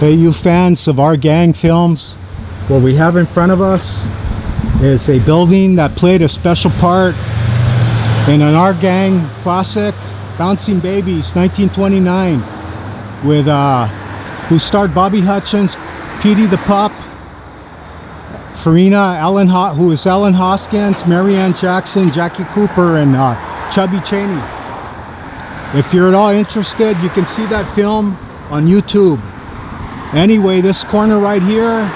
Hey, you fans of our gang films, what we have in front of us is a building that played a special part in an Our Gang classic, Bouncing Babies, 1929, with who starred Bobby Hutchins, Petey the Pup, Farina, who is Ellen Hoskins, Marianne Jackson, Jackie Cooper, and Chubby Cheney. If you're at all interested, you can see that film on YouTube. Anyway, this corner right here,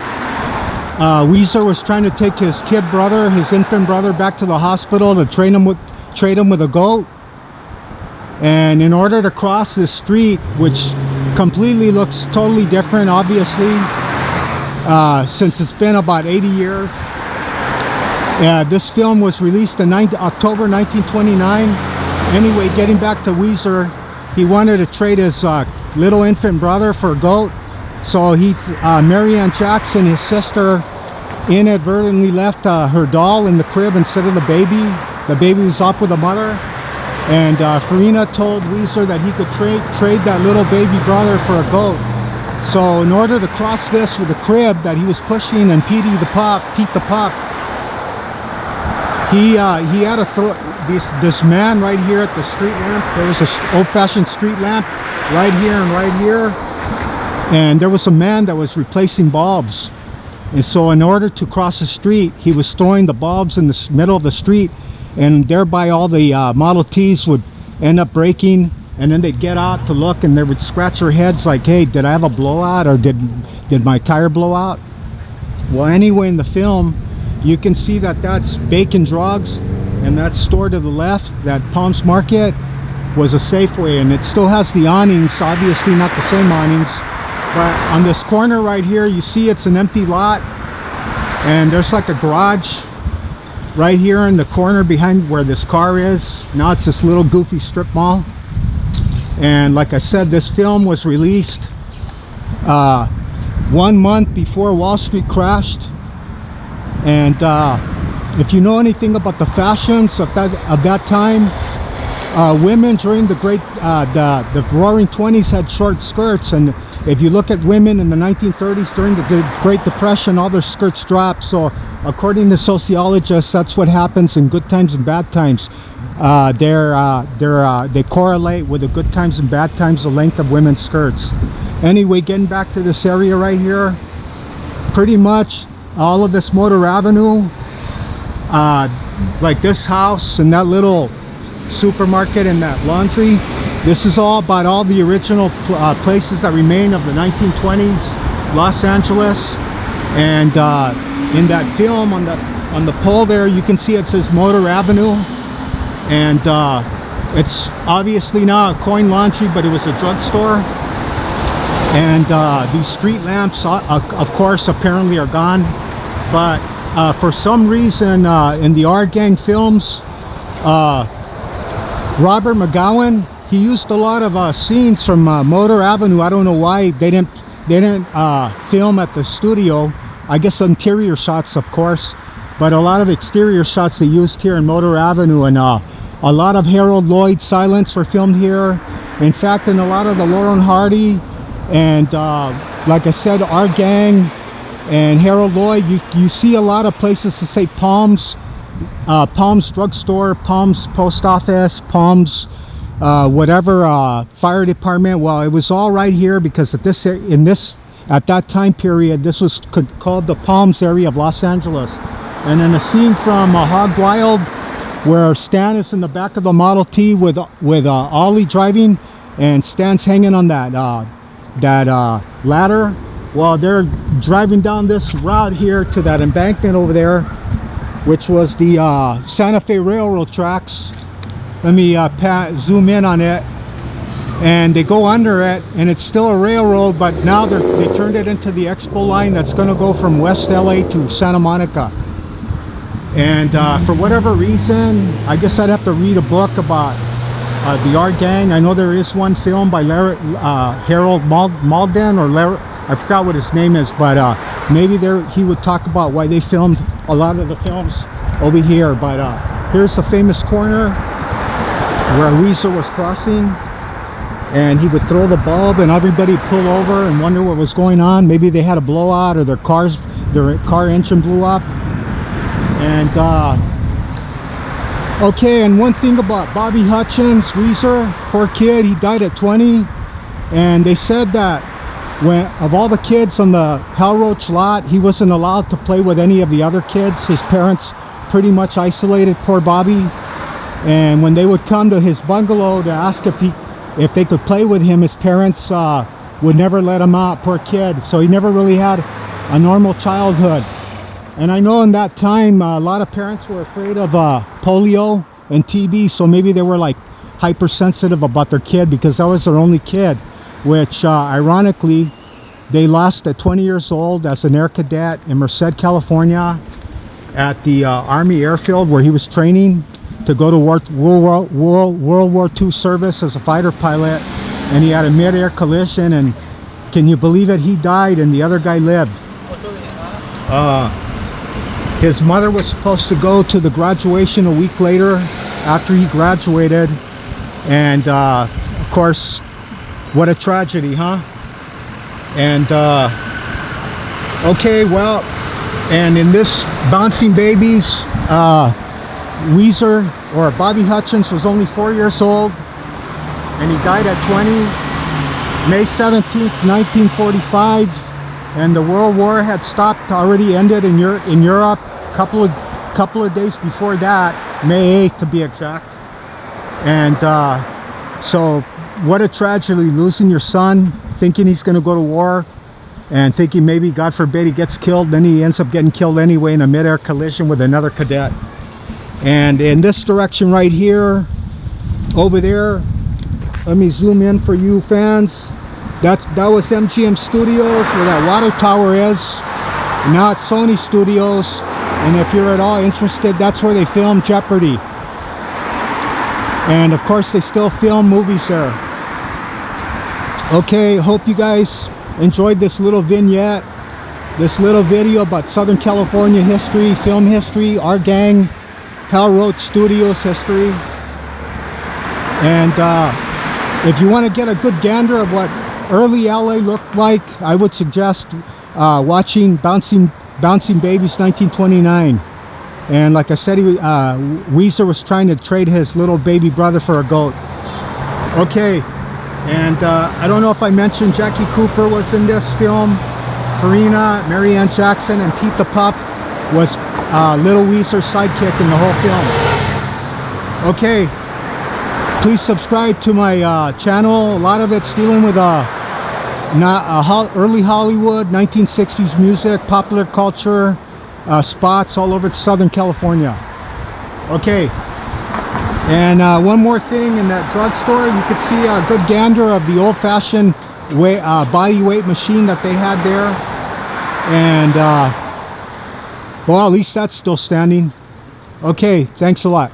WEEZER was trying to take his kid brother, his infant brother, back to the hospital to trade him with a goat. And in order to cross this street, which completely looks totally different, obviously, since it's been about 80 years. This film was released in October 1929. Anyway, getting back to WEEZER, he wanted to trade his little infant brother for a goat. So Marianne Jackson, his sister, inadvertently left her doll in the crib instead of the baby. The baby was up with the mother. And Farina told WEEZER that he could trade that little baby brother for a goat. So in order to cross this with the crib that he was pushing and Pete the Pup, he had to throw this man right here at the street lamp. There was an old-fashioned street lamp right here and right here. And there was a man that was replacing bulbs. And so in order to cross the street, he was throwing the bulbs in the middle of the street, and thereby all the Model Ts would end up breaking, and then they'd get out to look and they would scratch their heads like, hey, did I have a blowout, or did my tire blow out? Well, anyway, in the film you can see that that's Bacon Drugs, and that store to the left, that Palms Market, was a Safeway, and it still has the awnings, obviously not the same awnings. But on this corner right here, you see it's an empty lot, and there's like a garage right here in the corner behind where this car is. Now it's this little goofy strip mall. And like I said, this film was released 1 month before Wall Street crashed. And if you know anything about the fashions of that time, women during the Roaring 20s had short skirts, and if you look at women in the 1930s during the Great Depression, all their skirts dropped. So according to sociologists, that's what happens in good times and bad times. They correlate with the good times and bad times, the length of women's skirts. Anyway, getting back to this area right here, pretty much all of this Motor Avenue, like this house and that little supermarket and that laundry, this is all about all the original places that remain of the 1920s Los Angeles. And in that film, on the pole there, you can see it says Motor Avenue, and it's obviously now a coin laundry, but it was a drugstore. And these street lamps, of course, apparently are gone. But for some reason, in the Our Gang films, Robert McGowan, he used a lot of scenes from Motor Avenue. I don't know why they didn't film at the studio. I guess interior shots, of course, but a lot of exterior shots they used here in Motor Avenue. And a lot of Harold Lloyd silents were filmed here. In fact, in a lot of the Laurel and Hardy, and like I said, Our Gang and Harold Lloyd, you see a lot of places to say Palms, Palms Drugstore, Palms Post Office, Palms whatever fire department. Well, it was all right here because at that time period, this was called the Palms area of Los Angeles. And in a scene from Hog Wild, where Stan is in the back of the Model T with Ollie driving, and Stan's hanging on that ladder. Well, they're driving down this route here to that embankment over there, which was the Santa Fe Railroad tracks. Let me zoom in on it, and they go under it, and it's still a railroad, but now they turned it into the Expo line that's going to go from West LA to Santa Monica. And for whatever reason, I guess I'd have to read a book about the Our Gang. I know there is one film by Harold Malden, or I forgot what his name is, but maybe he would talk about why they filmed a lot of the films over here. But here's the famous corner where WEEZER was crossing. and he would throw the bulb and everybody would pull over and wonder what was going on. Maybe they had a blowout or their car engine blew up. And okay, and one thing about Bobby Hutchins, WEEZER, poor kid, he died at 20. And they said that of all the kids on the Hell Roach lot, he wasn't allowed to play with any of the other kids. His parents pretty much isolated poor Bobby. And when they would come to his bungalow to ask if they could play with him, his parents would never let him out, poor kid. So he never really had a normal childhood. And I know in that time a lot of parents were afraid of polio and TB, so maybe they were like hypersensitive about their kid because that was their only kid, which ironically they lost at 20 years old as an air cadet in Merced, California, at the Army airfield where he was training to go to World War II service as a fighter pilot. And he had a mid-air collision, and can you believe it, he died and the other guy lived. His mother was supposed to go to the graduation a week later after he graduated, and of course, what a tragedy, huh? And okay, well, and in this Bouncing Babies, WEEZER, or Bobby Hutchins, was only 4 years old, and he died at 20, May 17th, 1945. And the World War had stopped, already ended in Europe. Couple of days before that, May 8th to be exact. And so what a tragedy, losing your son, thinking he's going to go to war, and thinking maybe, God forbid, he gets killed. Then he ends up getting killed anyway in a mid-air collision with another cadet. And in this direction right here, over there, let me zoom in for you fans. That was MGM Studios, where that water tower is. And now it's Sony Studios. And if you're at all interested, that's where they film Jeopardy. And of course, they still film movies there. Okay, hope you guys enjoyed this little vignette, this little video about Southern California history, film history, our gang, Hell Roach Studios history. And if you want to get a good gander of what early LA looked like, I would suggest watching Bouncing Babies 1929. And like I said, WEEZER was trying to trade his little baby brother for a goat. Okay, and I don't know if I mentioned Jackie Cooper was in this film. Farina, Marianne Jackson, and Pete the Pup was little WEEZER's sidekick in the whole film. Okay, please subscribe to my channel. A lot of it's dealing with early Hollywood, 1960s music, popular culture, spots all over Southern California. Okay, and one more thing, in that drugstore you could see a good gander of the old-fashioned body weight machine that they had there. And well, at least that's still standing. Okay, thanks a lot.